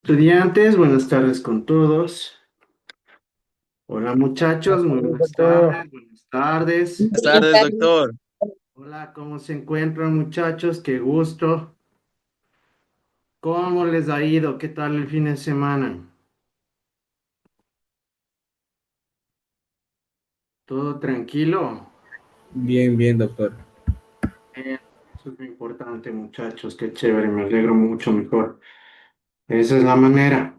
Estudiantes, buenas tardes con todos. Hola muchachos, muy Buenas buenas tardes, tardes, buenas tardes. Buenas doctor. tardes, doctor. Hola, ¿cómo se encuentran muchachos? Qué gusto. ¿Cómo les ha ido? ¿Qué tal el fin de semana? ¿Todo tranquilo? Bien, bien, doctor. Bien, eso es muy importante muchachos, qué chévere, me alegro mucho, mejor. Esa es la manera.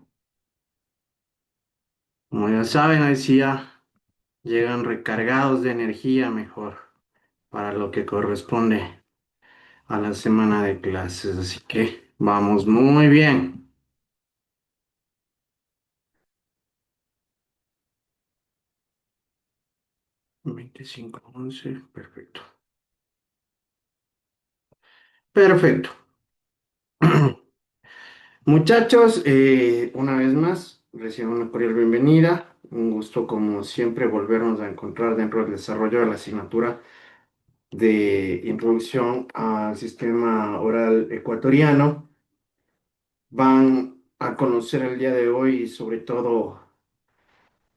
Como ya saben, ahí sí ya llegan recargados de energía mejor para lo que corresponde a la semana de clases, así que vamos muy bien. 25-11, perfecto. Perfecto. Muchachos, una vez más, reciban una cordial bienvenida. Un gusto, como siempre, volvernos a encontrar dentro del desarrollo de la asignatura de Introducción al Sistema Oral Ecuatoriano. Van a conocer el día de hoy, sobre todo,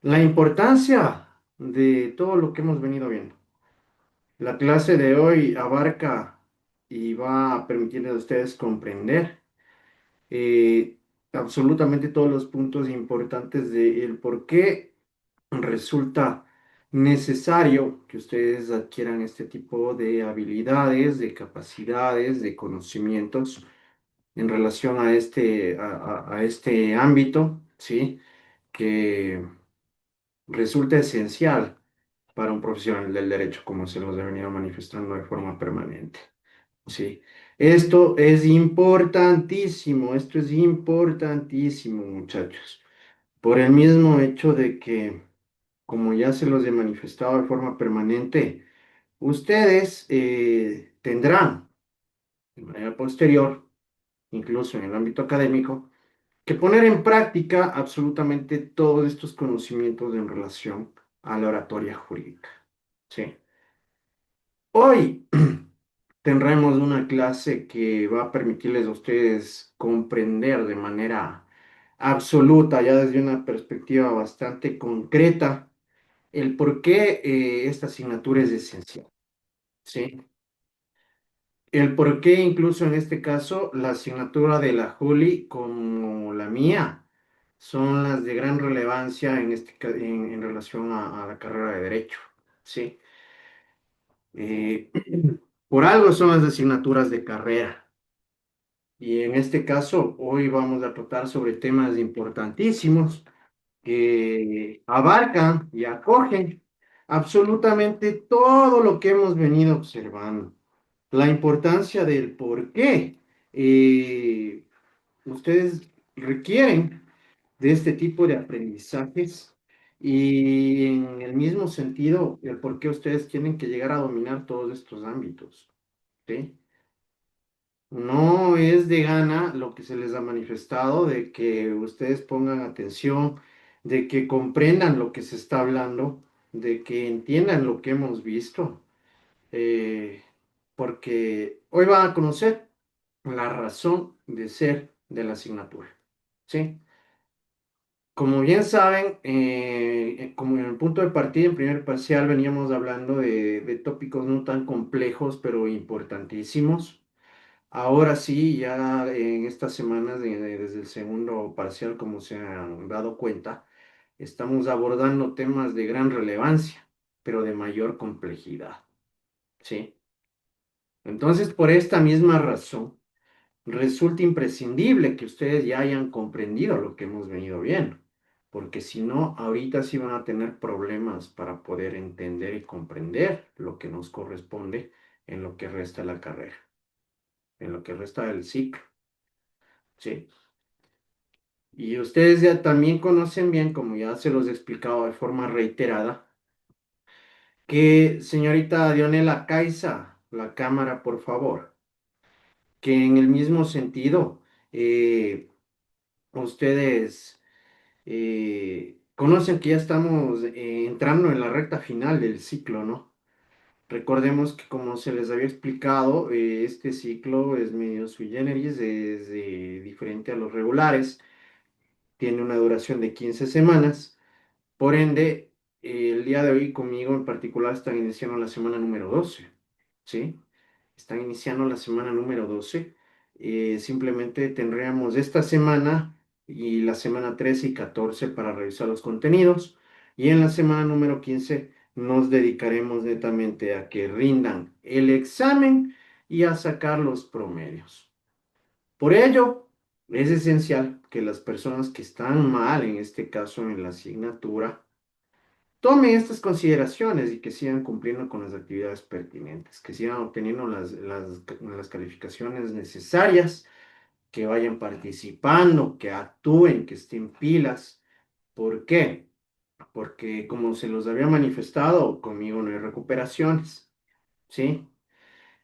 la importancia de todo lo que hemos venido viendo. La clase de hoy abarca y va a permitirles a ustedes comprender eh, absolutamente todos los puntos importantes de el por qué resulta necesario que ustedes adquieran este tipo de habilidades, de capacidades, de conocimientos en relación a a este ámbito, ¿sí? Que resulta esencial para un profesional del derecho, como se los he venido manifestando de forma permanente. Sí, esto es importantísimo, muchachos, por el mismo hecho de que, como ya se los he manifestado de forma permanente, ustedes tendrán de manera posterior, incluso en el ámbito académico, que poner en práctica absolutamente todos estos conocimientos en relación a la oratoria jurídica. Sí. Hoy tendremos una clase que va a permitirles a ustedes comprender de manera absoluta, ya desde una perspectiva bastante concreta, el por qué esta asignatura es esencial, ¿sí? El por qué incluso en este caso la asignatura de la Juli como la mía son las de gran relevancia en relación a la carrera de Derecho, ¿sí? Eh, por algo son las asignaturas de carrera. Y en este caso, hoy vamos a tratar sobre temas importantísimos que abarcan y acogen absolutamente todo lo que hemos venido observando. La importancia del por qué ustedes requieren de este tipo de aprendizajes y en el mismo sentido, el por qué ustedes tienen que llegar a dominar todos estos ámbitos. ¿Sí? No es de gana lo que se les ha manifestado, de que ustedes pongan atención, de que comprendan lo que se está hablando, de que entiendan lo que hemos visto, eh, porque hoy van a conocer la razón de ser de la asignatura. ¿Sí? Como bien saben, como en el punto de partida, en primer parcial, veníamos hablando de tópicos no tan complejos, pero importantísimos. Ahora sí, ya en estas semanas, desde el segundo parcial, como se han dado cuenta, estamos abordando temas de gran relevancia, pero de mayor complejidad, ¿sí? Entonces, por esta misma razón, resulta imprescindible que ustedes ya hayan comprendido lo que hemos venido viendo, porque si no, ahorita sí van a tener problemas para poder entender y comprender lo que nos corresponde en lo que resta de la carrera, en lo que resta del ciclo, ¿sí? Y ustedes ya también conocen bien, como ya se los he explicado de forma reiterada, que señorita Dionela Caiza, la cámara, por favor, que en el mismo sentido, ustedes conocen que ya estamos entrando en la recta final del ciclo, ¿no? Recordemos que como se les había explicado, este ciclo es medio sui generis, es diferente a los regulares, tiene una duración de 15 semanas. Por ende, el día de hoy conmigo en particular están iniciando la semana número 12, ¿sí? Están iniciando la semana número 12. Simplemente tendríamos esta semana y la semana 13 y 14 para revisar los contenidos. Y en la semana número 15 nos dedicaremos netamente a que rindan el examen y a sacar los promedios. Por ello, es esencial que las personas que están mal, en este caso en la asignatura, tomen estas consideraciones y que sigan cumpliendo con las actividades pertinentes, que sigan obteniendo las calificaciones necesarias, que vayan participando, que actúen, que estén pilas. ¿Por qué? Porque como se los había manifestado, conmigo no hay recuperaciones, ¿sí?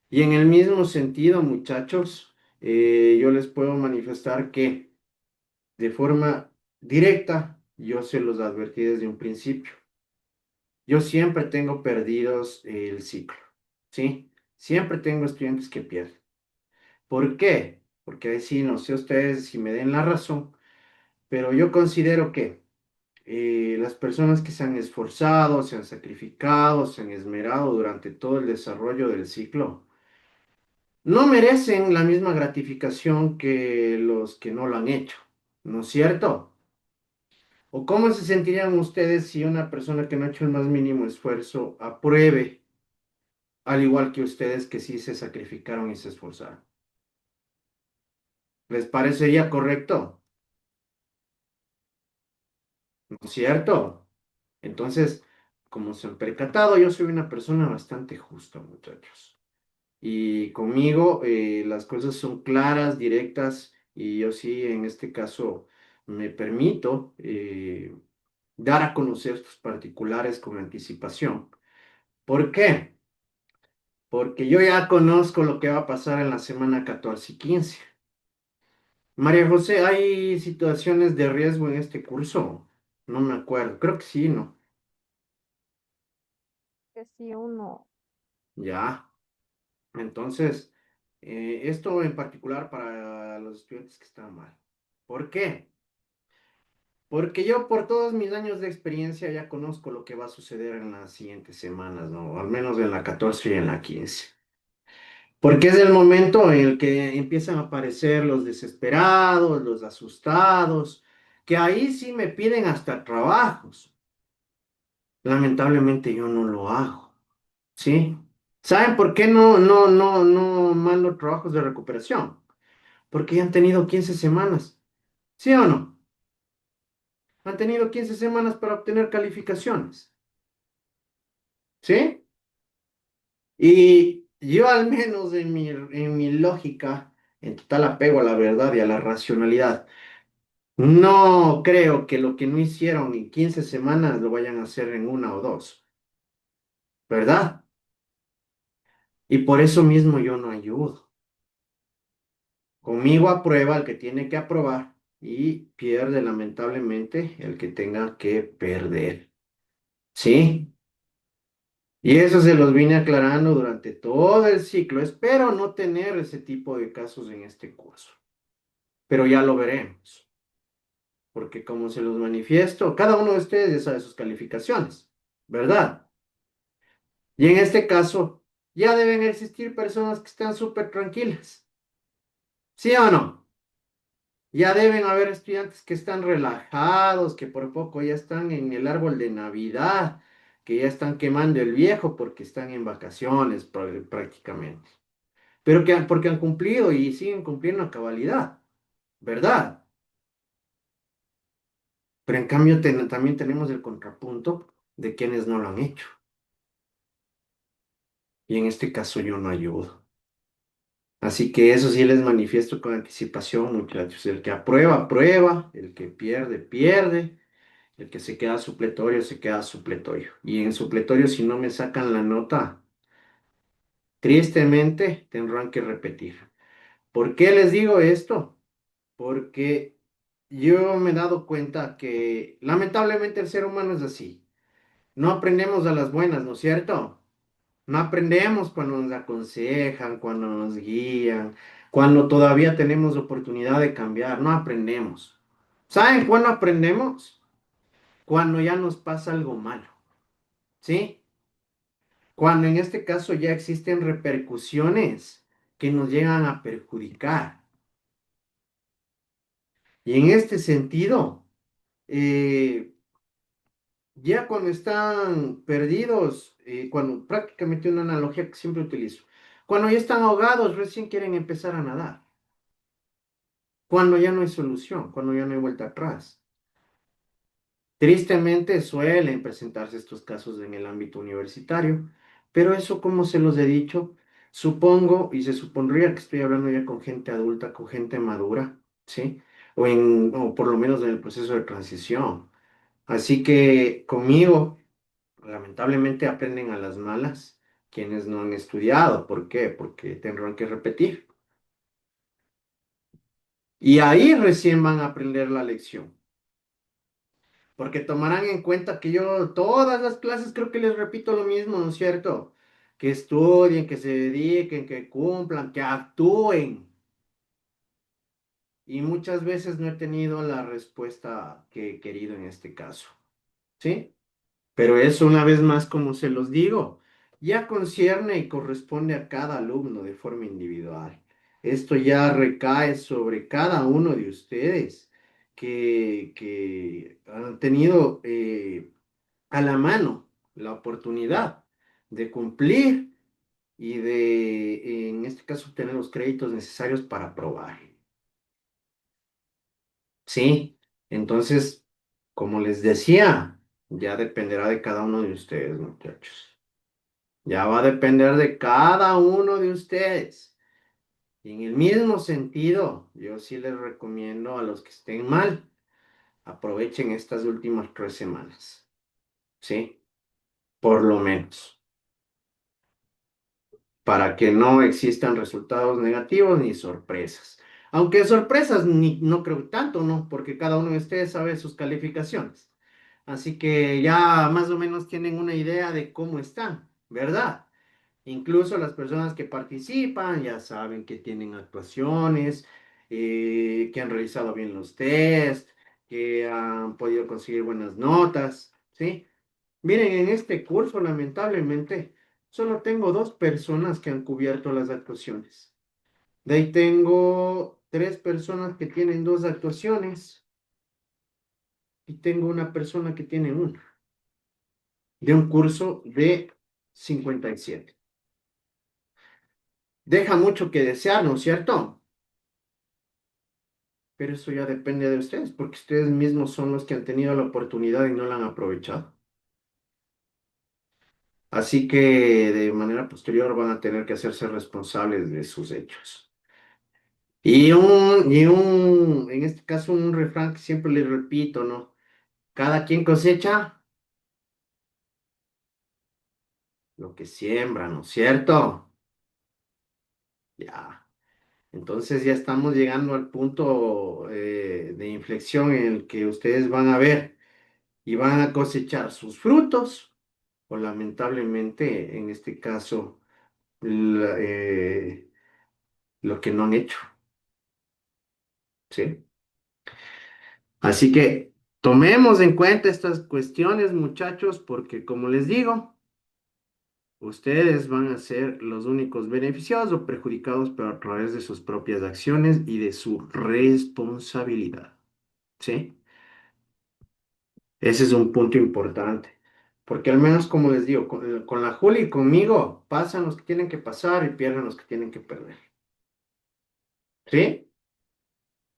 Y en el mismo sentido, muchachos, yo les puedo manifestar que de forma directa, yo se los advertí desde un principio. Yo siempre tengo perdidos el ciclo, ¿sí? Siempre tengo estudiantes que pierden. ¿Por qué? Porque ahí sí, no sé ustedes si me den la razón, pero yo considero que las personas que se han esforzado, se han sacrificado, se han esmerado durante todo el desarrollo del ciclo, no merecen la misma gratificación que los que no lo han hecho, ¿no es cierto? ¿O cómo se sentirían ustedes si una persona que no ha hecho el más mínimo esfuerzo apruebe, al igual que ustedes que sí se sacrificaron y se esforzaron? ¿Les parecería correcto? ¿No es cierto? Entonces, como se han percatado, yo soy una persona bastante justa, muchachos. Y conmigo las cosas son claras, directas, y yo sí, en este caso, me permito dar a conocer estos particulares con anticipación. ¿Por qué? Porque yo ya conozco lo que va a pasar en la semana 14 y 15. María José, ¿hay situaciones de riesgo en este curso? No me acuerdo, creo que sí, ¿no? Que si uno, Ya. Entonces, esto en particular para los estudiantes que están mal. ¿Por qué? Porque yo por todos mis años de experiencia ya conozco lo que va a suceder en las siguientes semanas, ¿no? Al menos en la 14 y en la 15. Porque es el momento en el que empiezan a aparecer los desesperados, los asustados, que ahí sí me piden hasta trabajos. Lamentablemente yo no lo hago, ¿sí? ¿Saben por qué no mando trabajos de recuperación? Porque ya han tenido 15 semanas, ¿sí o no? Han tenido 15 semanas para obtener calificaciones, ¿sí? Y yo al menos en mi lógica, en total apego a la verdad y a la racionalidad, no creo que lo que no hicieron en 15 semanas lo vayan a hacer en una o dos, ¿verdad? Y por eso mismo yo no ayudo. Conmigo aprueba el que tiene que aprobar y pierde lamentablemente el que tenga que perder. ¿Sí? Y eso se los vine aclarando durante todo el ciclo. Espero no tener ese tipo de casos en este curso, pero ya lo veremos, porque como se los manifiesto, cada uno de ustedes ya sabe sus calificaciones, ¿verdad? Y en este caso, ya deben existir personas que están súper tranquilas, ¿sí o no? Ya deben haber estudiantes que están relajados, que por poco ya están en el árbol de Navidad, que ya están quemando el viejo porque están en vacaciones prácticamente. Pero porque han cumplido y siguen cumpliendo a cabalidad, ¿verdad? Pero en cambio también tenemos el contrapunto de quienes no lo han hecho. Y en este caso yo no ayudo. Así que eso sí les manifiesto con anticipación, muchachos. El que aprueba, aprueba. El que pierde, pierde. El que se queda supletorio, se queda supletorio. Y en supletorio, si no me sacan la nota, tristemente tendrán que repetir. ¿Por qué les digo esto? Porque yo me he dado cuenta que lamentablemente el ser humano es así. No aprendemos a las buenas, ¿no es cierto? No aprendemos cuando nos aconsejan, cuando nos guían, cuando todavía tenemos oportunidad de cambiar. No aprendemos, ¿Saben cuándo aprendemos? Cuando ya nos pasa algo malo, ¿sí? Cuando en este caso ya existen repercusiones que nos llegan a perjudicar. Y en este sentido, eh, ya cuando están perdidos, cuando prácticamente una analogía que siempre utilizo, cuando ya están ahogados, recién quieren empezar a nadar, cuando ya no hay solución, cuando ya no hay vuelta atrás. Tristemente suelen presentarse estos casos en el ámbito universitario, pero eso, como se los he dicho, supongo y se supondría que estoy hablando ya con gente adulta, con gente madura, ¿sí? O por lo menos en el proceso de transición. Así que conmigo, lamentablemente, aprenden a las malas quienes no han estudiado. ¿Por qué? Porque tendrán que repetir. Y ahí recién van a aprender la lección. Porque tomarán en cuenta que yo todas las clases creo que les repito lo mismo, ¿no es cierto? Que estudien, que se dediquen, que cumplan, que actúen. Y muchas veces no he tenido la respuesta que he querido en este caso, ¿sí? Pero eso, una vez más, como se los digo, ya concierne y corresponde a cada alumno de forma individual. Esto ya recae sobre cada uno de ustedes que han tenido a la mano la oportunidad de cumplir y de, en este caso, obtener los créditos necesarios para aprobar. Sí, entonces, como les decía, ya dependerá de cada uno de ustedes, muchachos. Ya va a depender de cada uno de ustedes. Y en el mismo sentido, yo sí les recomiendo a los que estén mal, aprovechen estas últimas 3 semanas. ¿Sí? Por lo menos. Para que no existan resultados negativos ni sorpresas. Aunque sorpresas no creo tanto, ¿no? Porque cada uno de ustedes sabe sus calificaciones. Así que ya más o menos tienen una idea de cómo están, ¿verdad? Incluso las personas que participan ya saben que tienen actuaciones, que han realizado bien los test, que han podido conseguir buenas notas, ¿sí? Miren, en este curso, lamentablemente, solo tengo 2 personas que han cubierto las actuaciones. De ahí tengo 3 personas que tienen 2 actuaciones y tengo una persona que tiene una, de un curso de 57. Deja mucho que desear, ¿no es cierto? Pero eso ya depende de ustedes, porque ustedes mismos son los que han tenido la oportunidad y no la han aprovechado. Así que de manera posterior van a tener que hacerse responsables de sus hechos. En este caso, un refrán que siempre les repito, ¿no? Cada quien cosecha lo que siembra, ¿no es cierto? Ya. Entonces ya estamos llegando al punto de inflexión en el que ustedes van a ver y van a cosechar sus frutos, o lamentablemente, en este caso, lo que no han hecho, ¿sí? Así que tomemos en cuenta estas cuestiones, muchachos, porque como les digo, ustedes van a ser los únicos beneficiados o perjudicados, pero a través de sus propias acciones y de su responsabilidad. ¿Sí? Ese es un punto importante. Porque al menos, como les digo, con la Juli y conmigo pasan los que tienen que pasar y pierden los que tienen que perder. ¿Sí?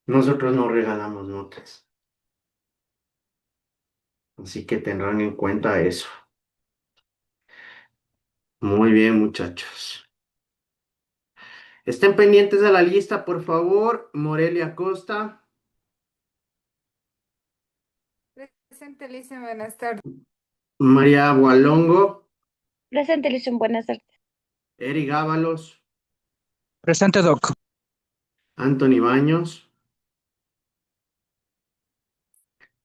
Nosotros no regalamos notas. Así que tendrán en cuenta eso. Muy bien, muchachos. Estén pendientes de la lista, por favor. Morelia Costa, Presente, Alicia, buenas tardes. María Gualongo, Presente, Lizón, buenas tardes. Eric Ábalos, Presente, Doc. Anthony Baños,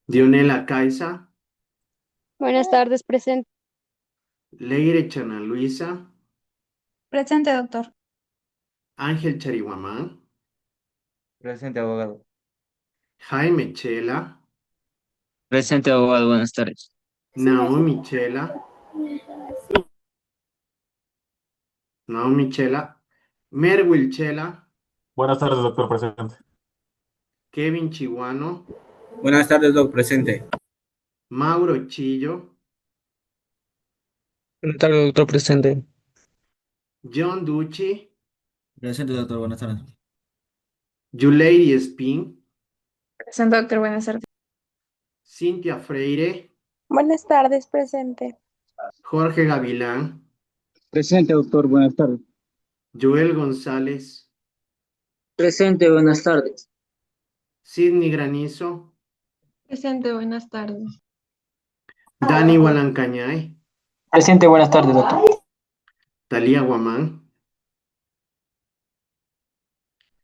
Dionela Caiza, Buenas tardes, presente. Leire Chana Luisa, Presente, doctor. Ángel Charihuamán, Presente, abogado. Jaime Chela, Presente, abogado, buenas tardes. Naomi Chela, Naomi Chela, Merwil Chela, Buenas tardes, doctor presente. Kevin Chihuano, Buenas tardes, Doc, presente. Mauro Chillo, Buenas tardes, doctor presente. John Ducci, Presente, doctor, buenas tardes. Yuleiri Spin, Presente, doctor, buenas tardes. Cintia Freire, Buenas tardes, presente. Jorge Gavilán, Presente, doctor, buenas tardes. Joel González, Presente, buenas tardes. Sidney Granizo, Presente, buenas tardes. Dani Walancañay, Presente, buenas tardes, doctor. Talía Guamán,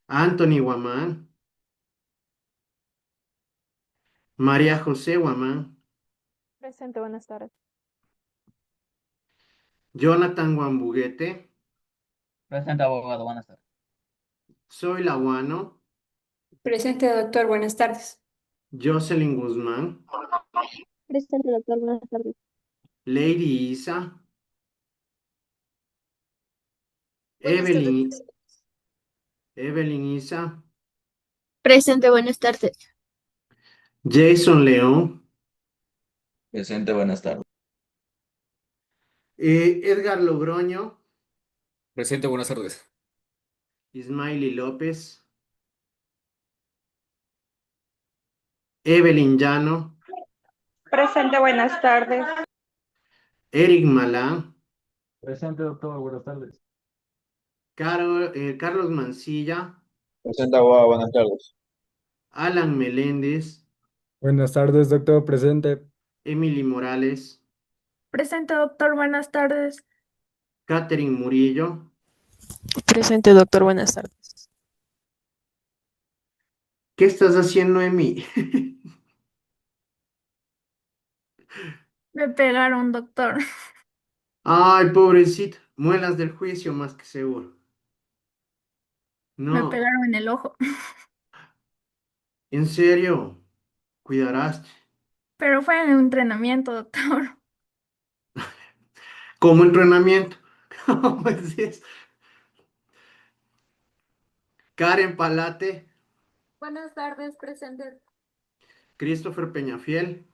Anthony Guamán, María José Guamán, Presente, buenas tardes. Jonathan Guambuguete, Presente, abogado, buenas tardes. Soy Laguano, Presente, doctor, buenas tardes. Jocelyn Guzmán, Presente, doctor, buenas tardes. Lady Isa, Buenas tardes. Evelyn Isa, Presente, buenas tardes. Jason León, Presente, buenas tardes. Edgar Logroño, Presente, buenas tardes. Ismaili López, Evelyn Llano, Presente, buenas tardes. Eric Malán, Presente, doctor, buenas tardes. Carlos Mancilla, Presente, abogado, buenas tardes. Alan Meléndez, Buenas tardes, doctor, presente. Emily Morales, Presente, doctor, buenas tardes. Catherine Murillo, Presente, doctor, buenas tardes. ¿qué estás haciendo, Emi? Me pegaron, doctor. Ay, pobrecito, muelas del juicio más que seguro. Me No, pegaron en el ojo. en serio, cuidarás. Pero fue en un entrenamiento, doctor. Como entrenamiento. ¿Cómo es eso? Karen Palate, Buenas tardes, presente. Christopher Peñafiel,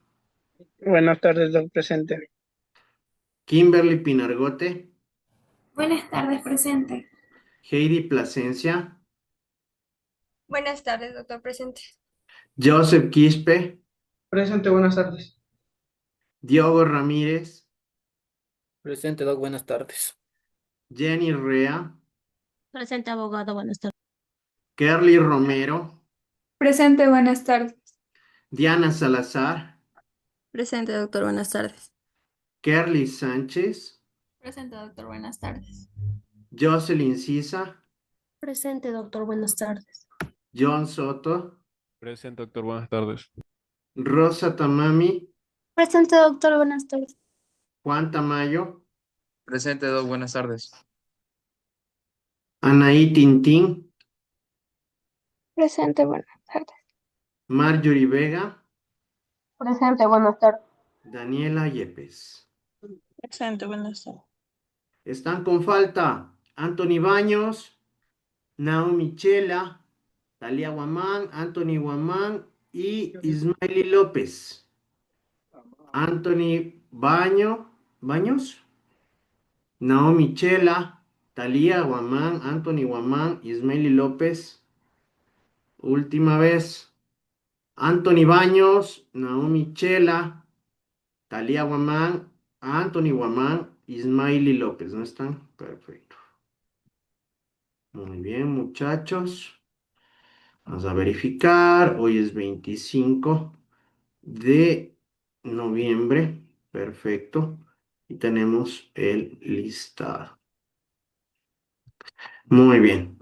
Buenas tardes, doctor presente. Kimberly Pinargote, Buenas tardes, presente. Heidi Plasencia, Buenas tardes, doctor, presente. Joseph Quispe, Presente, buenas tardes. Diogo Ramírez, Presente, doc, buenas tardes. Jenny Rea, Presente, abogado, buenas tardes. Kerly Romero, Presente, buenas tardes. Diana Salazar, Presente, doctor, buenas tardes. Kerly Sánchez, Presente, doctor, buenas tardes. Jocelyn Sisa, Presente, doctor, buenas tardes. John Soto, Presente, doctor, buenas tardes. Rosa Tamami, Presente, doctor, buenas tardes. Juan Tamayo, Presente, doc, buenas tardes. Anaí Tintín, Presente, buenas tardes. Marjorie Vega, Presente, buenas tardes. Daniela Yepes. Presente, buenas tardes. Están con falta Anthony Baños, Naomi Chela, Talia Guamán, Anthony Guamán y Ismaili López. Anthony Baños, Naomi Chela, Talia Guamán, Anthony Guamán, Ismaili López. Última vez. Anthony Baños, Naomi Chela, Talia Guamán, Anthony Guamán, Ismaili López. ¿No están? Perfecto. Muy bien, muchachos. Vamos a verificar. Hoy es 25 de noviembre. Perfecto. Y tenemos el listado. Muy bien.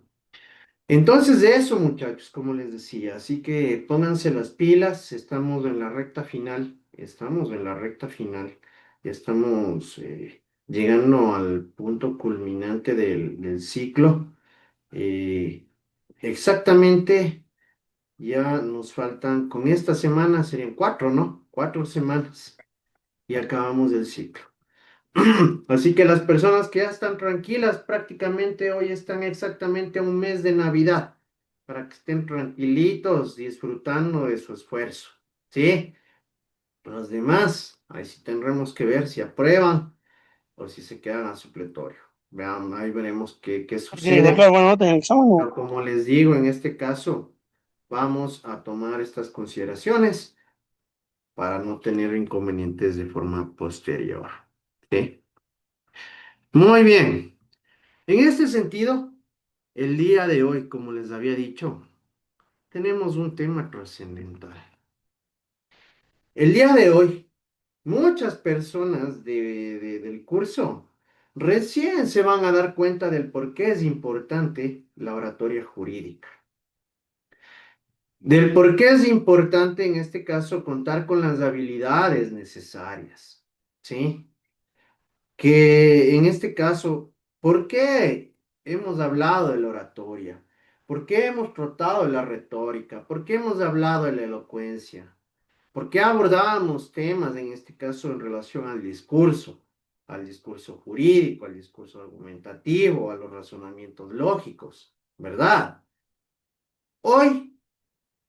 Entonces de eso, muchachos, como les decía. Así que pónganse las pilas. Estamos en la recta final. Estamos en la recta final. Ya estamos llegando al punto culminante del ciclo. Exactamente. Ya nos faltan, con esta semana serían 4, ¿no? 4 semanas y acabamos el ciclo. Así que las personas que ya están tranquilas, prácticamente hoy están exactamente a un mes de Navidad, para que estén tranquilitos, disfrutando de su esfuerzo, ¿sí? Los demás, ahí sí tendremos que ver si aprueban o si se quedan a supletorio. Vean, ahí veremos qué sucede. Buena nota en el examen. Pero como les digo, en este caso, vamos a tomar estas consideraciones para no tener inconvenientes de forma posterior, ¿sí? Muy bien. En este sentido, el día de hoy, como les había dicho, tenemos un tema trascendental. El día de hoy, muchas personas del curso recién se van a dar cuenta del por qué es importante la oratoria jurídica. Del por qué es importante en este caso contar con las habilidades necesarias, ¿sí? Que en este caso, ¿por qué hemos hablado de la oratoria? ¿Por qué hemos tratado de la retórica? ¿Por qué hemos hablado de la elocuencia? ¿Por qué abordamos temas, en este caso, en relación al discurso jurídico, al discurso argumentativo, a los razonamientos lógicos, ¿verdad? Hoy,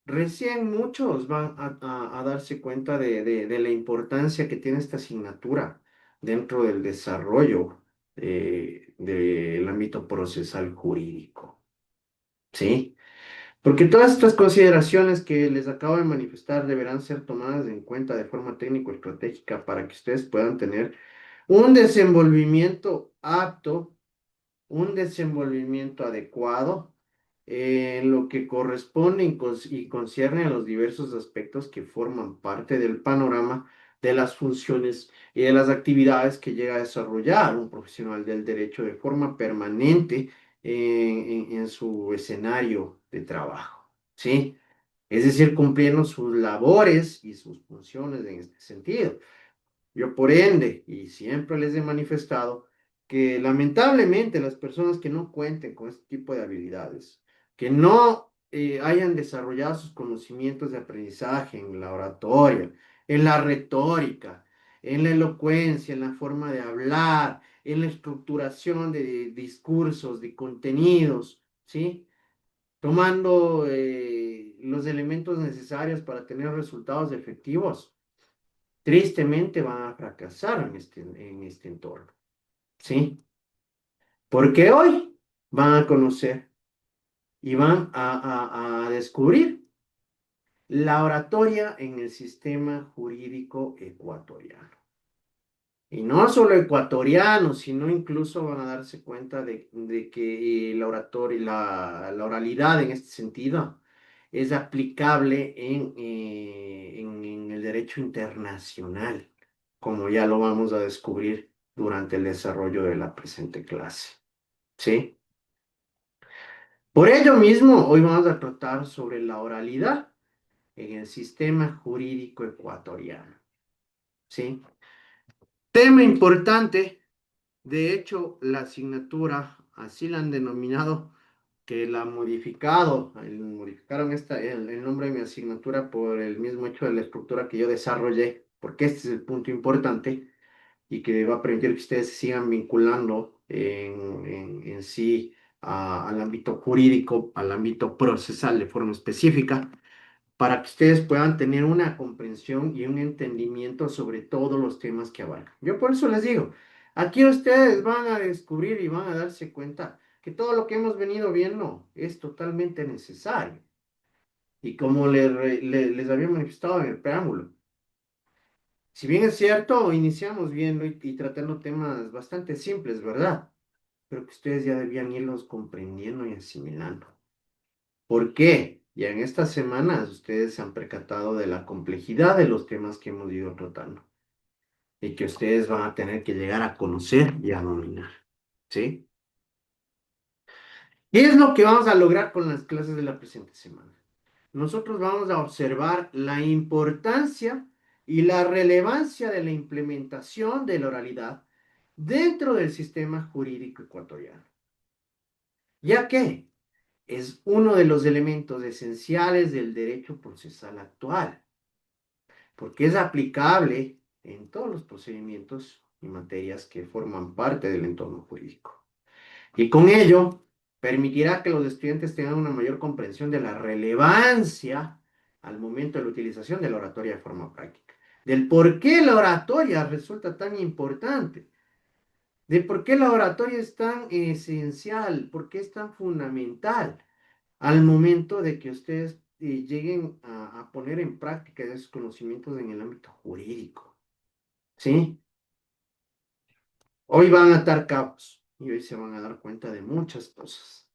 recién muchos van a darse cuenta de la importancia que tiene esta asignatura dentro del desarrollo del ámbito procesal jurídico, ¿sí? Porque todas estas consideraciones que les acabo de manifestar deberán ser tomadas en cuenta de forma técnico-estratégica para que ustedes puedan tener un desenvolvimiento apto, un desenvolvimiento adecuado en lo que corresponde y concierne a los diversos aspectos que forman parte del panorama de las funciones y de las actividades que llega a desarrollar un profesional del derecho de forma permanente en su escenario de trabajo, ¿sí? Es decir, cumpliendo sus labores y sus funciones en este sentido. Yo por ende, y siempre les he manifestado, que lamentablemente las personas que no cuenten con este tipo de habilidades, que no hayan desarrollado sus conocimientos de aprendizaje en la oratoria, en la retórica, en la elocuencia, en la forma de hablar, en la estructuración de discursos, de contenidos, ¿sí? Tomando los elementos necesarios para tener resultados efectivos, tristemente van a fracasar en este entorno, ¿sí? Porque hoy van a conocer y van a descubrir la oratoria en el sistema jurídico ecuatoriano. Y no solo ecuatoriano, sino incluso van a darse cuenta de que la oratoria, la oralidad en este sentido es aplicable en el derecho internacional, como ya lo vamos a descubrir durante el desarrollo de la presente clase. ¿Sí? Por ello mismo, hoy vamos a tratar sobre la oralidad en el sistema jurídico ecuatoriano. ¿Sí? Tema importante. De hecho, la asignatura, así la han denominado, que la han modificado, modificaron el nombre de mi asignatura por el mismo hecho de la estructura que yo desarrollé, porque este es el punto importante y que va a permitir que ustedes se sigan vinculando en sí al ámbito jurídico, al ámbito procesal de forma específica, para que ustedes puedan tener una comprensión y un entendimiento sobre todos los temas que abarcan. Yo por eso les digo, aquí ustedes van a descubrir y van a darse cuenta que todo lo que hemos venido viendo es totalmente necesario. Y como les había manifestado en el preámbulo, si bien es cierto, iniciamos viendo y tratando temas bastante simples, ¿verdad? Pero que ustedes ya debían irlos comprendiendo y asimilando. ¿Por qué? Ya en estas semanas ustedes se han percatado de la complejidad de los temas que hemos ido tratando y que ustedes van a tener que llegar a conocer y a dominar, ¿sí? ¿Qué es lo que vamos a lograr con las clases de la presente semana? Nosotros vamos a observar la importancia y la relevancia de la implementación de la oralidad dentro del sistema jurídico ecuatoriano, ya que es uno de los elementos esenciales del derecho procesal actual, porque es aplicable en todos los procedimientos y materias que forman parte del entorno jurídico. Y con ello, permitirá que los estudiantes tengan una mayor comprensión de la relevancia al momento de la utilización de la oratoria de forma práctica, del por qué la oratoria resulta tan importante, de por qué la oratoria es tan esencial, por qué es tan fundamental al momento de que ustedes lleguen a poner en práctica esos conocimientos en el ámbito jurídico. ¿Sí? Hoy van a atar cabos y hoy se van a dar cuenta de muchas cosas.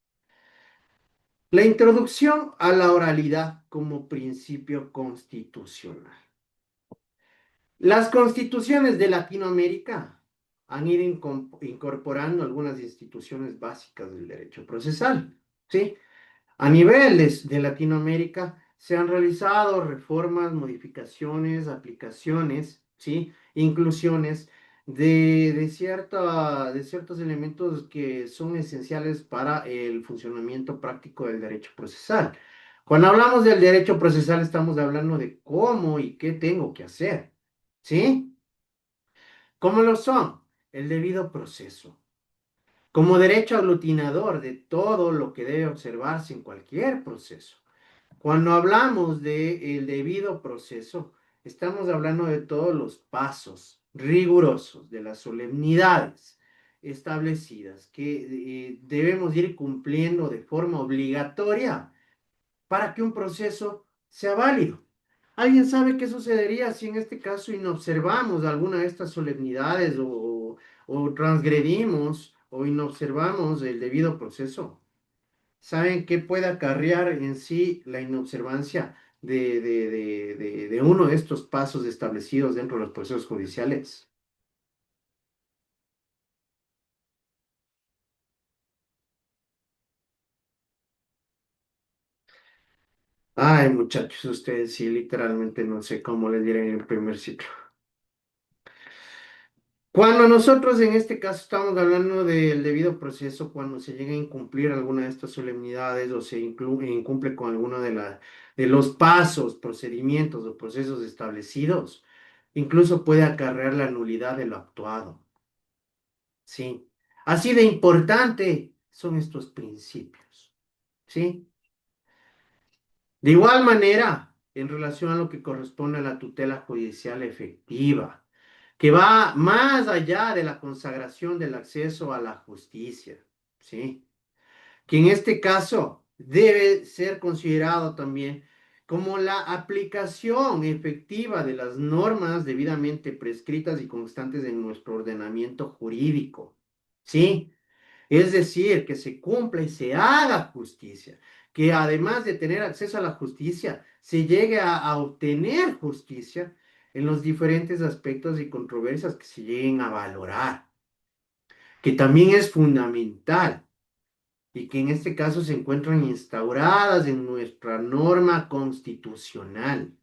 La introducción a la oralidad como principio constitucional. Las constituciones de Latinoamérica han ido incorporando algunas instituciones básicas del derecho procesal, ¿sí? A nivel de Latinoamérica se han realizado reformas, modificaciones, aplicaciones, ¿sí? Inclusiones de ciertos elementos que son esenciales para el funcionamiento práctico del derecho procesal. Cuando hablamos del derecho procesal estamos hablando de cómo y qué tengo que hacer, ¿sí? ¿Cómo lo son? El debido proceso como derecho aglutinador de todo lo que debe observarse en cualquier proceso. Cuando hablamos del debido proceso, estamos hablando de todos los pasos rigurosos, de las solemnidades establecidas que debemos ir cumpliendo de forma obligatoria para que un proceso sea válido. ¿Alguien sabe qué sucedería si en este caso inobservamos alguna de estas solemnidades o transgredimos o inobservamos el debido proceso? ¿Saben qué puede acarrear en sí la inobservancia de uno de estos pasos establecidos dentro de los procesos judiciales? Ay, muchachos, ustedes sí, literalmente no sé cómo les diré en el primer ciclo. Cuando nosotros en este caso estamos hablando del debido proceso, cuando se llega a incumplir alguna de estas solemnidades o se incumple con alguno de los pasos, procedimientos o procesos establecidos, incluso puede acarrear la nulidad de lo actuado. ¿Sí? Así de importante son estos principios. ¿Sí? De igual manera, en relación a lo que corresponde a la tutela judicial efectiva, que va más allá de la consagración del acceso a la justicia, ¿sí? Que en este caso debe ser considerado también como la aplicación efectiva de las normas debidamente prescritas y constantes en nuestro ordenamiento jurídico, ¿sí? Es decir, que se cumpla y se haga justicia, que además de tener acceso a la justicia, se llegue a obtener justicia en los diferentes aspectos y controversias que se lleguen a valorar, que también es fundamental y que en este caso se encuentran instauradas en nuestra norma constitucional.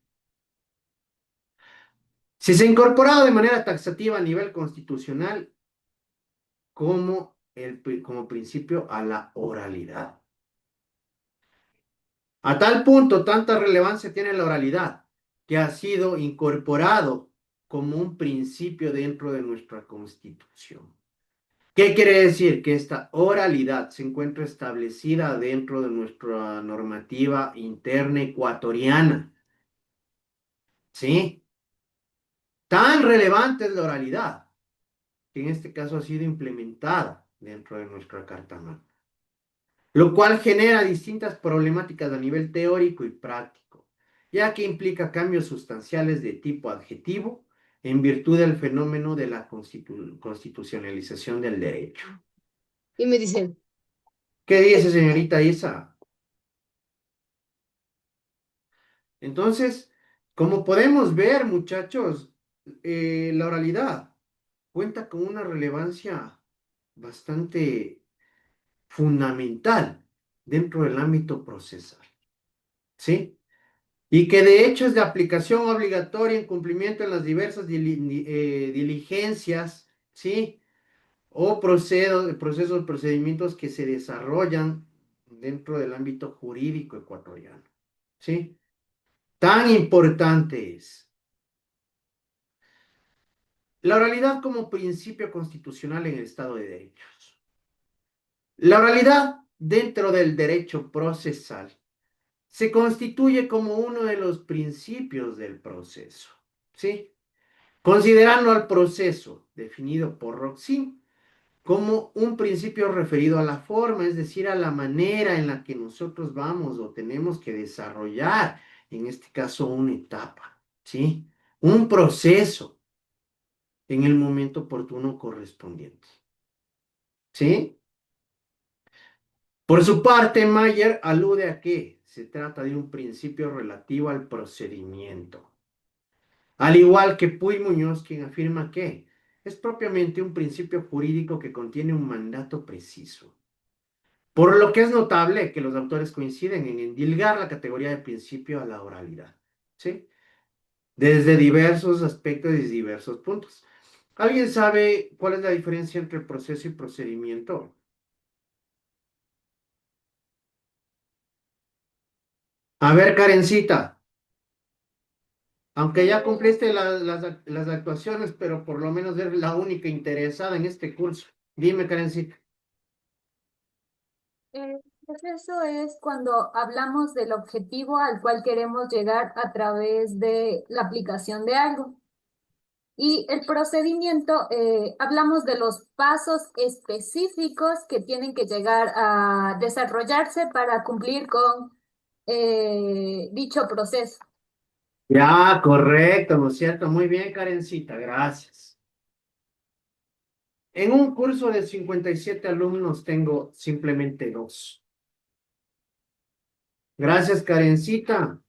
Si se ha incorporado de manera taxativa a nivel constitucional como principio a la oralidad. A tal punto, tanta relevancia tiene la oralidad, que ha sido incorporado como un principio dentro de nuestra Constitución. ¿Qué quiere decir? Que esta oralidad se encuentra establecida dentro de nuestra normativa interna ecuatoriana. ¿Sí? Tan relevante es la oralidad, que en este caso ha sido implementada dentro de nuestra Carta Magna, lo cual genera distintas problemáticas a nivel teórico y práctico, ya que implica cambios sustanciales de tipo adjetivo en virtud del fenómeno de la constitucionalización del derecho. Y me dicen, ¿Qué dice, señorita Isa? Entonces, como podemos ver, muchachos, la oralidad cuenta con una relevancia bastante fundamental dentro del ámbito procesal, ¿sí? Y que de hecho es de aplicación obligatoria en cumplimiento en las diversas diligencias, ¿sí? O procedimientos que se desarrollan dentro del ámbito jurídico ecuatoriano. ¿Sí? Tan importante es la oralidad como principio constitucional en el Estado de Derechos. La oralidad dentro del derecho procesal se constituye como uno de los principios del proceso, ¿sí? Considerando al proceso definido por Roxin como un principio referido a la forma, es decir, a la manera en la que nosotros vamos o tenemos que desarrollar, en este caso, una etapa, ¿sí? Un proceso en el momento oportuno correspondiente, ¿sí? Por su parte, Mayer alude a que se trata de un principio relativo al procedimiento, al igual que Puy Muñoz, quien afirma que es propiamente un principio jurídico que contiene un mandato preciso. Por lo que es notable que los autores coinciden en endilgar la categoría de principio a la oralidad, ¿sí? Desde diversos aspectos y diversos puntos. ¿Alguien sabe cuál es la diferencia entre proceso y procedimiento? A ver, Karencita, aunque ya cumpliste las actuaciones, pero por lo menos eres la única interesada en este curso. Dime, Karencita. El proceso es cuando hablamos del objetivo al cual queremos llegar a través de la aplicación de algo. Y el procedimiento, hablamos de los pasos específicos que tienen que llegar a desarrollarse para cumplir con dicho proceso. Ya, correcto, ¿no es cierto? Muy bien, Karencita, gracias. En un curso de 57 alumnos tengo simplemente 2. Gracias, Karencita,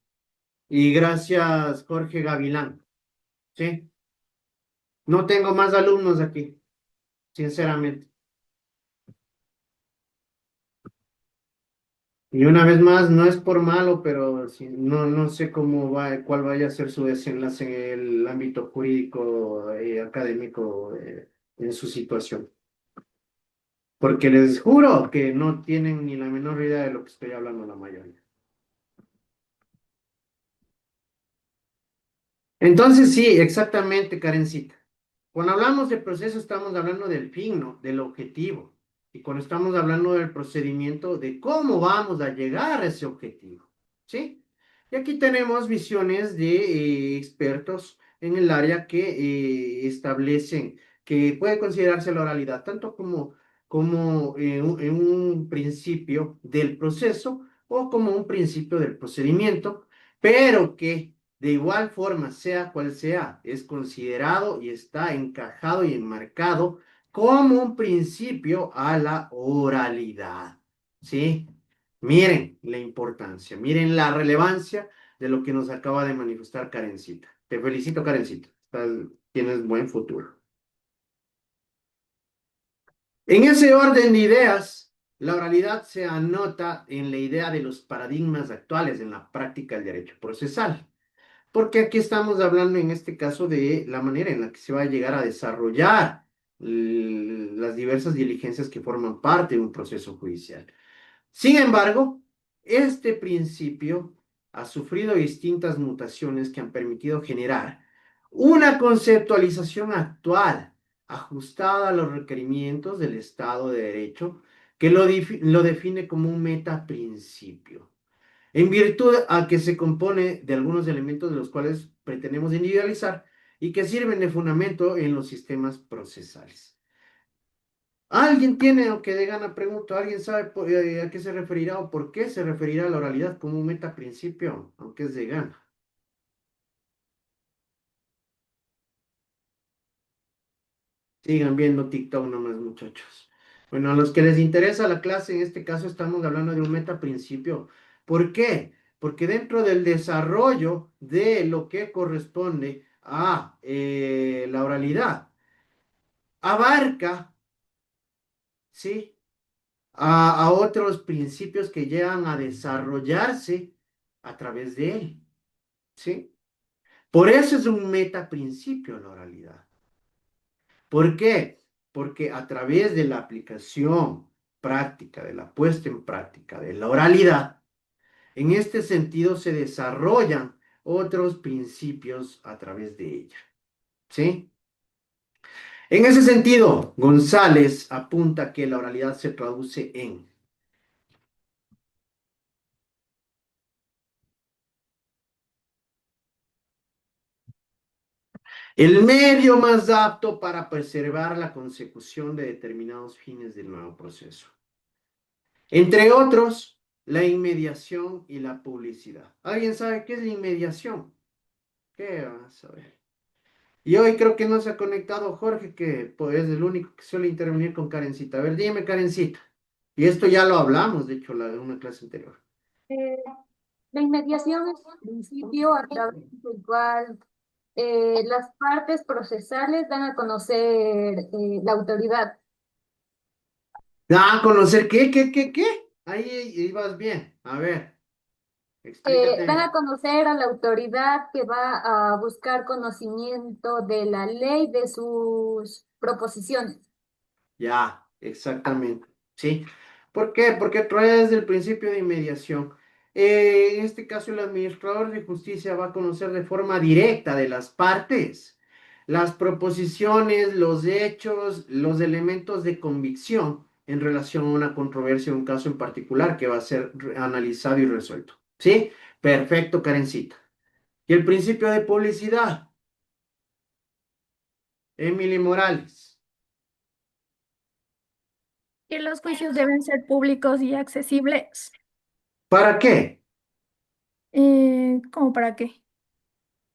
y gracias, Jorge Gavilán. ¿Sí? No tengo más alumnos aquí, sinceramente. Y una vez más, no es por malo, pero no sé cuál vaya a ser su desenlace en el ámbito jurídico académico en su situación. Porque les juro que no tienen ni la menor idea de lo que estoy hablando la mayoría. Entonces, sí, exactamente, Karencita. Cuando hablamos de proceso, estamos hablando del fin, ¿no? Del objetivo. Y cuando estamos hablando del procedimiento, de cómo vamos a llegar a ese objetivo. ¿Sí? Y aquí tenemos visiones de expertos en el área que establecen que puede considerarse la oralidad tanto como en un principio del proceso o como un principio del procedimiento, pero que de igual forma, sea cual sea, es considerado y está encajado y enmarcado como un principio a la oralidad. ¿Sí? Miren la importancia, miren la relevancia de lo que nos acaba de manifestar Karencita. Te felicito, Karencita. Tienes buen futuro. En ese orden de ideas, la oralidad se anota en la idea de los paradigmas actuales en la práctica del derecho procesal. Porque aquí estamos hablando en este caso de la manera en la que se va a llegar a desarrollar las diversas diligencias que forman parte de un proceso judicial. Sin embargo, este principio ha sufrido distintas mutaciones que han permitido generar una conceptualización actual, ajustada a los requerimientos del Estado de Derecho, que lo define como un metaprincipio en virtud a que se compone de algunos elementos de los cuales pretendemos individualizar y que sirven de fundamento en los sistemas procesales. ¿Alguien tiene o que de gana pregunto? ¿Alguien sabe a qué se referirá o por qué se referirá a la oralidad como un metaprincipio, aunque es de gana? Sigan viendo TikTok nomás, muchachos. Bueno, a los que les interesa la clase, en este caso estamos hablando de un metaprincipio. ¿Por qué? Porque dentro del desarrollo de lo que corresponde a la oralidad, abarca, ¿sí? A otros principios que llegan a desarrollarse a través de él, ¿sí? Por eso es un metaprincipio la oralidad. ¿Por qué? Porque a través de la aplicación práctica, de la puesta en práctica de la oralidad, en este sentido se desarrollan otros principios a través de ella. ¿Sí? En ese sentido, González apunta que la oralidad se traduce en el medio más apto para preservar la consecución de determinados fines del nuevo proceso. Entre otros, la inmediación y la publicidad. ¿Alguien sabe qué es la inmediación? ¿Qué vas a ver? Y hoy creo que no se ha conectado Jorge, que pues, es el único que suele intervenir con Karencita. A ver, dime, Karencita. Y esto ya lo hablamos, de hecho, en una clase anterior. Eh, la inmediación es un principio a través del cual las partes procesales dan a conocer la autoridad. Ah, conocer qué. Ahí ibas bien. A ver, explícate Dan a bien. conocer a la autoridad que va a buscar conocimiento de la ley, de sus proposiciones. Ya, exactamente. ¿Sí? ¿Por qué? Porque a través del principio de inmediación, en este caso el administrador de justicia va a conocer de forma directa de las partes las proposiciones, los hechos, los elementos de convicción en relación a una controversia o un caso en particular que va a ser analizado y resuelto. ¿Sí? Perfecto, Karencita. Y el principio de publicidad, Emily Morales. Que los juicios deben ser públicos y accesibles. ¿Para qué? ¿Cómo para qué?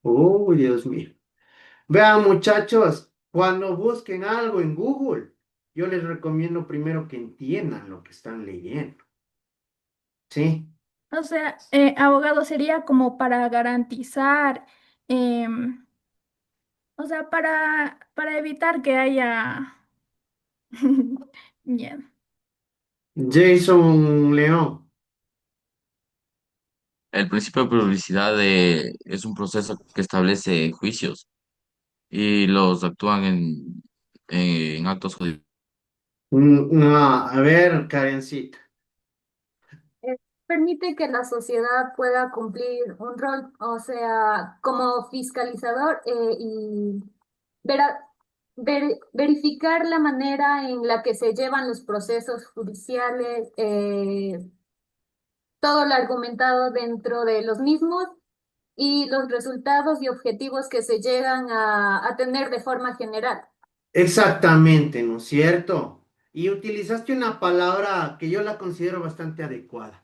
Uy, Dios mío. Vean, muchachos, cuando busquen algo en Google, yo les recomiendo primero que entiendan lo que están leyendo. ¿Sí? O sea, abogado sería como para garantizar, em, o sea, para evitar que haya... Ya. Jason León. El principio de publicidad es un proceso que establece juicios y los actúan en actos judiciales. No, a ver, Karencita. Eh, Permite que la sociedad pueda cumplir un rol, o sea, como fiscalizador y vera- verificar la manera en la que se llevan los procesos judiciales, todo lo argumentado dentro de los mismos y los resultados y objetivos que se llegan a tener de forma general. Exactamente, ¿no es cierto? Y utilizaste una palabra que yo la considero bastante adecuada.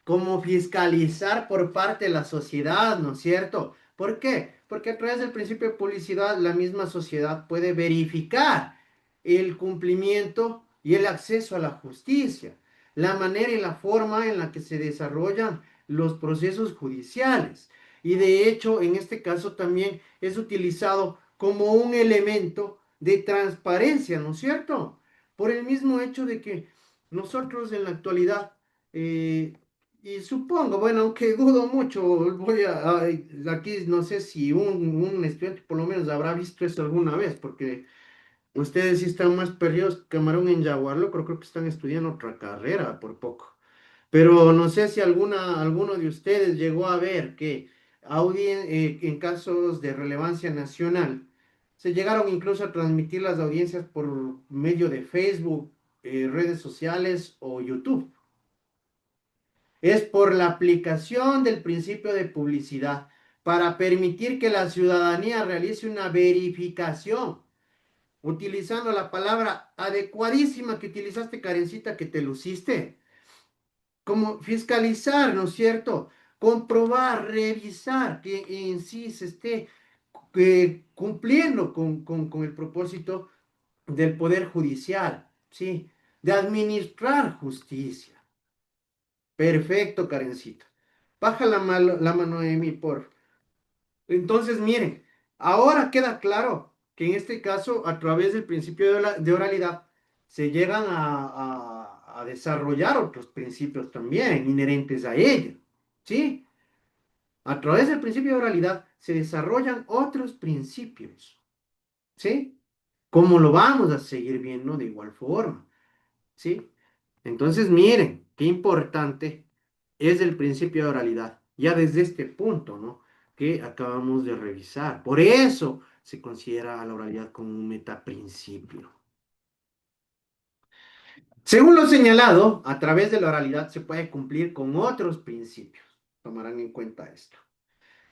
Como fiscalizar por parte de la sociedad, ¿no es cierto? ¿Por qué? Porque a través del principio de publicidad la misma sociedad puede verificar el cumplimiento y el acceso a la justicia, la manera y la forma en la que se desarrollan los procesos judiciales. Y de hecho, en este caso también es utilizado como un elemento de transparencia, ¿no es cierto? Por el mismo hecho de que nosotros en la actualidad eh, y supongo, bueno, aunque dudo mucho, aquí no sé si un estudiante por lo menos habrá visto eso alguna vez, porque ustedes sí están más perdidos que camarón en Yaguarlo, creo que están estudiando otra carrera por poco. Pero no sé si alguno de ustedes llegó a ver que en casos de relevancia nacional se llegaron incluso a transmitir las audiencias por medio de Facebook, redes sociales o YouTube. Es por la aplicación del principio de publicidad para permitir que la ciudadanía realice una verificación, utilizando la palabra adecuadísima que utilizaste, Karencita, que te luciste, como fiscalizar, ¿no es cierto? Comprobar, revisar que en sí se esté cumpliendo con el propósito del Poder Judicial, ¿sí? De administrar justicia. Perfecto, Karencita. Baja la mano de mí, por. Entonces, miren, ahora queda claro que en este caso, a través del principio de oralidad, se llegan a desarrollar otros principios también inherentes a ella. ¿Sí? A través del principio de oralidad se desarrollan otros principios. ¿Sí? Como lo vamos a seguir viendo de igual forma. ¿Sí? Entonces, miren, qué importante es el principio de oralidad, ya desde este punto, ¿no? Que acabamos de revisar. Por eso se considera a la oralidad como un metaprincipio. Según lo señalado, a través de la oralidad se puede cumplir con otros principios. Tomarán en cuenta esto.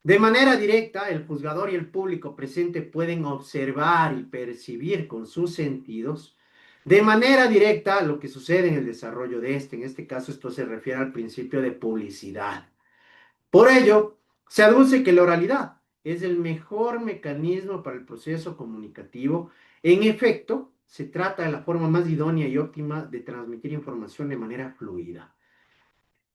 De manera directa, el juzgador y el público presente pueden observar y percibir con sus sentidos de manera directa lo que sucede en el desarrollo de este. En este caso, esto se refiere al principio de publicidad. Por ello, se aduce que la oralidad es el mejor mecanismo para el proceso comunicativo. En efecto, se trata de la forma más idónea y óptima de transmitir información de manera fluida.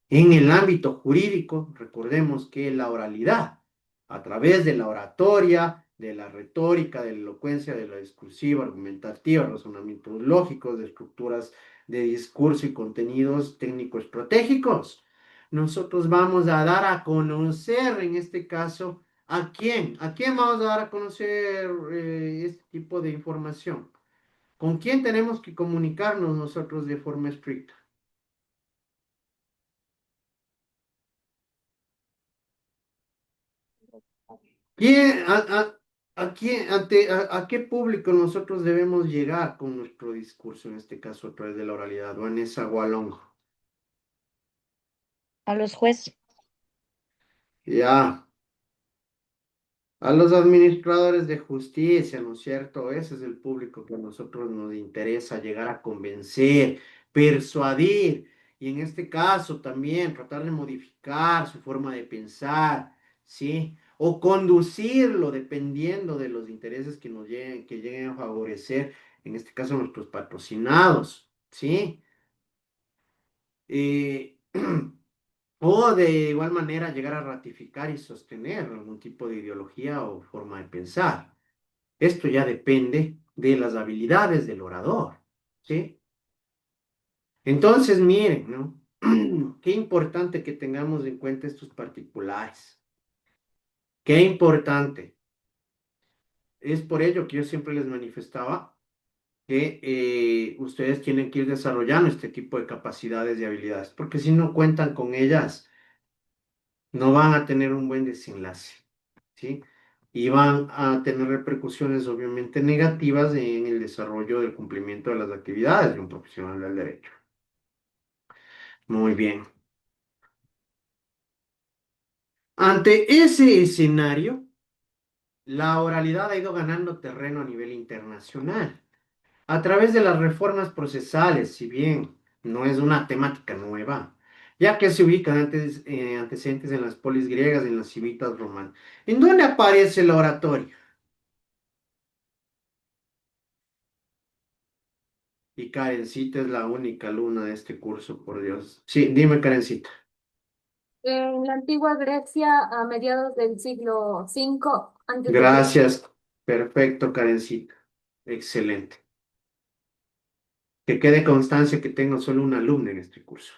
En el ámbito jurídico, recordemos que la oralidad, a través de la oratoria, de la retórica, de la elocuencia, de la discursiva, argumentativa, razonamientos lógicos, de estructuras de discurso y contenidos técnico-estratégicos, nosotros vamos a dar a conocer, en este caso, ¿a quién? ¿A quién vamos a dar a conocer este tipo de información? ¿Con quién tenemos que comunicarnos nosotros de forma estricta? ¿Quién, a qué público nosotros debemos llegar con nuestro discurso, en este caso a través de la oralidad? Vanessa Gualongo. A los jueces. Ya, a los administradores de justicia, ¿no es cierto? Ese es el público que a nosotros nos interesa llegar a convencer, persuadir, y en este caso también tratar de modificar su forma de pensar, ¿sí? O conducirlo dependiendo de los intereses que lleguen a favorecer, en este caso nuestros patrocinados, ¿sí? Eh, O de igual manera llegar a ratificar y sostener algún tipo de ideología o forma de pensar. Esto ya depende de las habilidades del orador, ¿sí? Entonces, miren, ¿no? Qué importante que tengamos en cuenta estos particulares. Qué importante. Es por ello que yo siempre les manifestaba que ustedes tienen que ir desarrollando este tipo de capacidades y habilidades, porque si no cuentan con ellas, no van a tener un buen desenlace, ¿sí? Y van a tener repercusiones obviamente negativas en el desarrollo del cumplimiento de las actividades de un profesional del derecho. Muy bien. Ante ese escenario, la oralidad ha ido ganando terreno a nivel internacional a través de las reformas procesales, si bien no es una temática nueva, ya que se ubican antecedentes en las polis griegas y en las civitas romanas. ¿En dónde aparece la oratoria? Y Karencita es la única alumna de este curso, por Dios. Sí, dime, Karencita. En la antigua Grecia, a mediados del siglo V antes de Cristo. Gracias. Perfecto, Karencita. Excelente. Que quede constancia que tengo solo una alumna en este curso.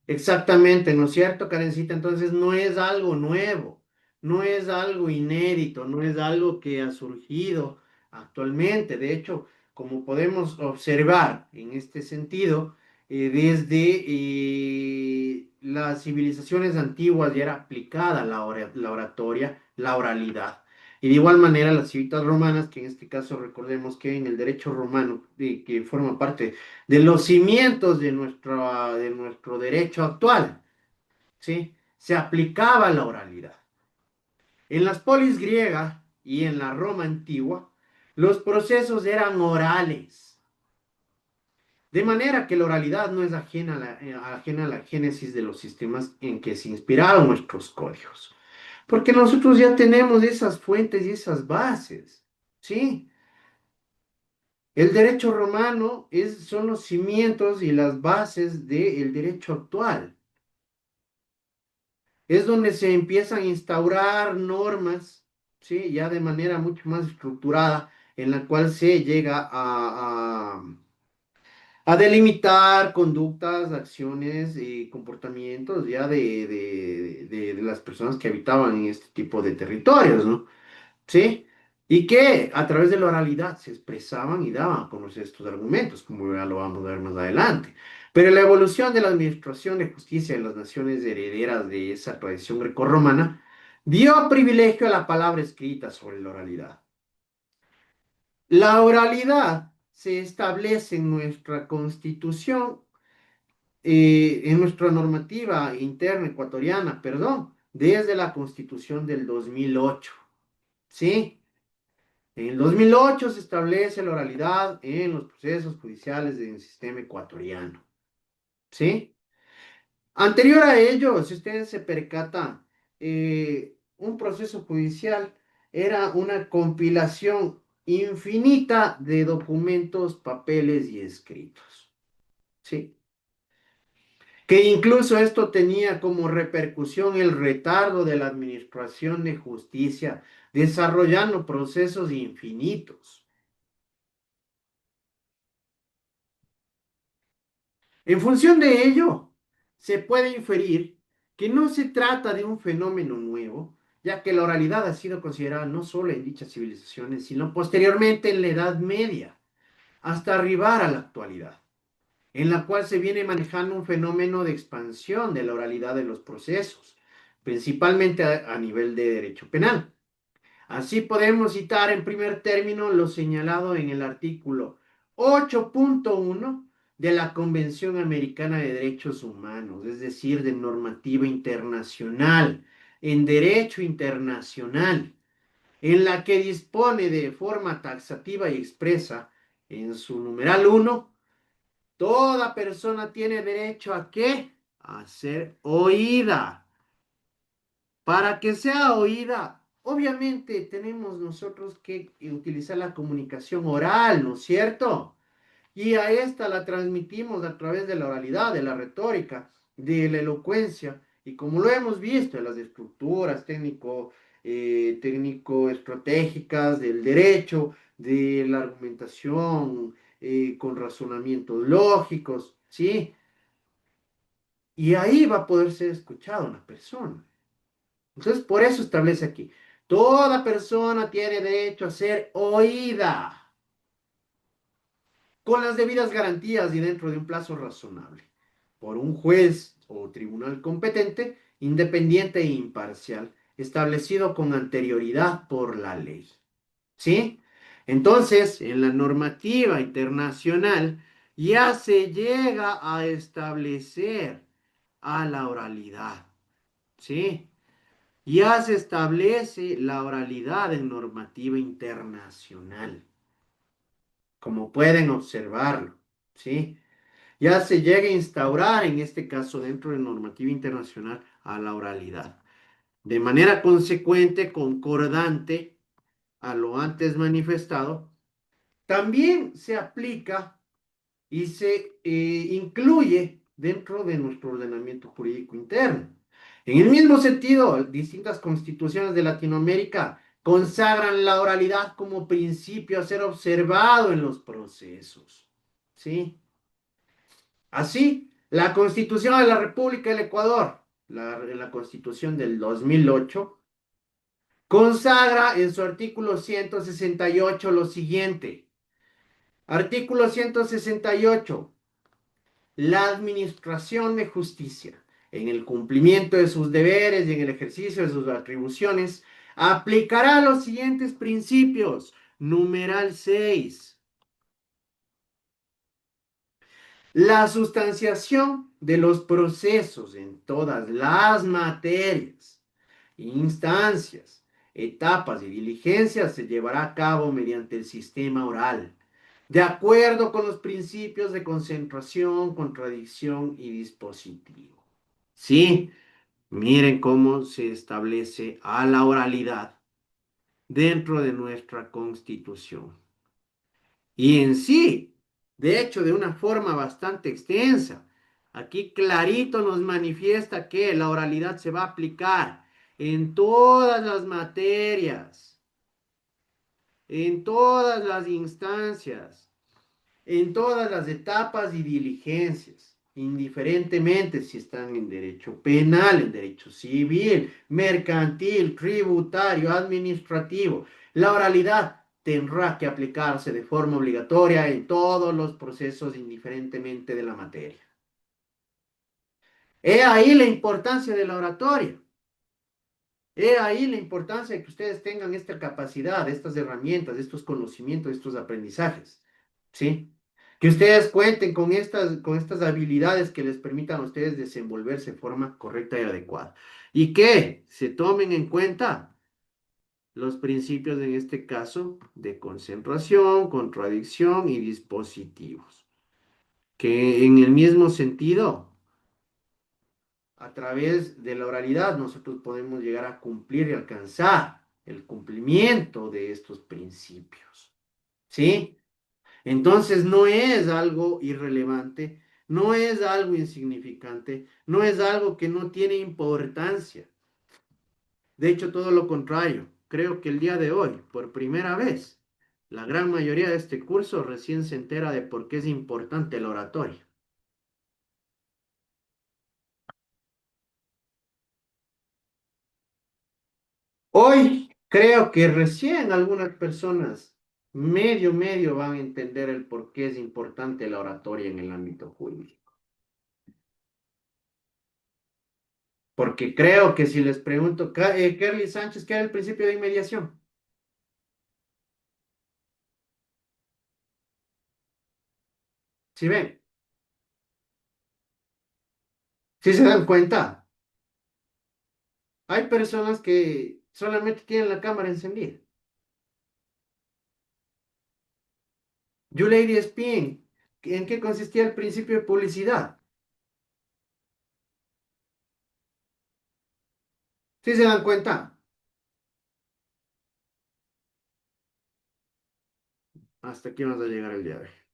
Exactamente, ¿no es cierto, Karencita? Entonces no es algo nuevo, no es algo inédito, no es algo que ha surgido actualmente. De hecho, como podemos observar en este sentido, desde las civilizaciones antiguas ya era aplicada la oratoria, la oralidad. Y de igual manera las civitas romanas, que en este caso recordemos que en el derecho romano, que forma parte de los cimientos de nuestro derecho actual, ¿sí? Se aplicaba la oralidad. En las polis griegas y en la Roma antigua, los procesos eran orales. De manera que la oralidad no es ajena a la génesis de los sistemas en que se inspiraron nuestros códigos. Porque nosotros ya tenemos esas fuentes y esas bases, ¿sí? El derecho romano son los cimientos y las bases del derecho actual. Es donde se empiezan a instaurar normas, ¿sí? Ya de manera mucho más estructurada, en la cual se llega a delimitar conductas, acciones y comportamientos ya de las personas que habitaban en este tipo de territorios, ¿no? ¿Sí? y que a través de la oralidad se expresaban y daban a conocer estos argumentos, como ya lo vamos a ver más adelante. Pero la evolución de la administración de justicia en las naciones herederas de esa tradición grecorromana dio privilegio a la palabra escrita sobre la oralidad. La oralidad se establece en nuestra constitución, en nuestra normativa interna ecuatoriana, perdón, desde la constitución del 2008. ¿Sí? En el 2008 se establece la oralidad en los procesos judiciales del sistema ecuatoriano. ¿Sí? Anterior a ello, si ustedes se percatan, un proceso judicial era una compilación infinita de documentos, papeles y escritos. ¿Sí? Que incluso esto tenía como repercusión el retardo de la administración de justicia, desarrollando procesos infinitos. En función de ello, se puede inferir que no se trata de un fenómeno nuevo, ya que la oralidad ha sido considerada no solo en dichas civilizaciones, sino posteriormente en la Edad Media, hasta arribar a la actualidad, en la cual se viene manejando un fenómeno de expansión de la oralidad de los procesos, principalmente a nivel de derecho penal. Así podemos citar en primer término lo señalado en el artículo 8.1 de la Convención Americana de Derechos Humanos, es decir, de normativa internacional, en derecho internacional, en la que dispone de forma taxativa y expresa en su numeral 1, toda persona tiene derecho ¿a qué? A ser oída. Para que sea oída, obviamente tenemos nosotros que utilizar la comunicación oral, ¿no es cierto? Y a esta la transmitimos a través de la oralidad, de la retórica, de la elocuencia, y como lo hemos visto en las estructuras técnico-estratégicas del derecho, de la argumentación con razonamientos lógicos, ¿sí? Y ahí va a poder ser escuchada una persona. Entonces, por eso establece aquí, toda persona tiene derecho a ser oída con las debidas garantías y dentro de un plazo razonable por un juez o tribunal competente, independiente e imparcial, establecido con anterioridad por la ley. ¿Sí? Entonces, en la normativa internacional ya se llega a establecer a la oralidad. ¿Sí? Ya se establece la oralidad en normativa internacional, como pueden observarlo, ¿sí? Ya se llega a instaurar, en este caso dentro de normativa internacional, a la oralidad. De manera consecuente, concordante a lo antes manifestado, también se aplica y se incluye dentro de nuestro ordenamiento jurídico interno. En el mismo sentido, distintas constituciones de Latinoamérica consagran la oralidad como principio a ser observado en los procesos. ¿Sí? Así, la Constitución de la República del Ecuador, la Constitución del 2008, consagra en su artículo 168 lo siguiente. Artículo 168. La administración de justicia, en el cumplimiento de sus deberes y en el ejercicio de sus atribuciones, aplicará los siguientes principios. Numeral 6. La sustanciación de los procesos en todas las materias, instancias, etapas y diligencias se llevará a cabo mediante el sistema oral, de acuerdo con los principios de concentración, contradicción y dispositivo. Sí, miren cómo se establece a la oralidad dentro de nuestra Constitución. Y en sí, de hecho, de una forma bastante extensa, aquí clarito nos manifiesta que la oralidad se va a aplicar en todas las materias, en todas las instancias, en todas las etapas y diligencias. indiferentemente si están en derecho penal, en derecho civil, mercantil, tributario, administrativo. La oralidad tendrá que aplicarse de forma obligatoria en todos los procesos, indiferentemente de la materia. He ahí la importancia de la oratoria. He ahí la importancia de que ustedes tengan esta capacidad, estas herramientas, estos conocimientos, estos aprendizajes. ¿Sí? Que ustedes cuenten con estas habilidades que les permitan a ustedes desenvolverse de forma correcta y adecuada. Y que se tomen en cuenta los principios, en este caso, de concentración, contradicción y dispositivos. Que en el mismo sentido, a través de la oralidad, nosotros podemos llegar a cumplir y alcanzar el cumplimiento de estos principios. ¿Sí? Entonces no es algo irrelevante, no es algo insignificante, no es algo que no tiene importancia. De hecho, todo lo contrario. Creo que el día de hoy, por primera vez, la gran mayoría de este curso recién se entera de por qué es importante la oratoria. Hoy creo que recién algunas personas medio van a entender el por qué es importante la oratoria en el ámbito jurídico. Porque creo que si les pregunto, Kerly Sánchez, ¿qué era el principio de inmediación? ¿Sí ven? ¿Sí se dan cuenta? Hay personas que solamente tienen la cámara encendida. You Lady Spin, ¿en qué consistía el principio de publicidad? ¿Sí se dan cuenta? Hasta aquí vamos a llegar el día de hoy.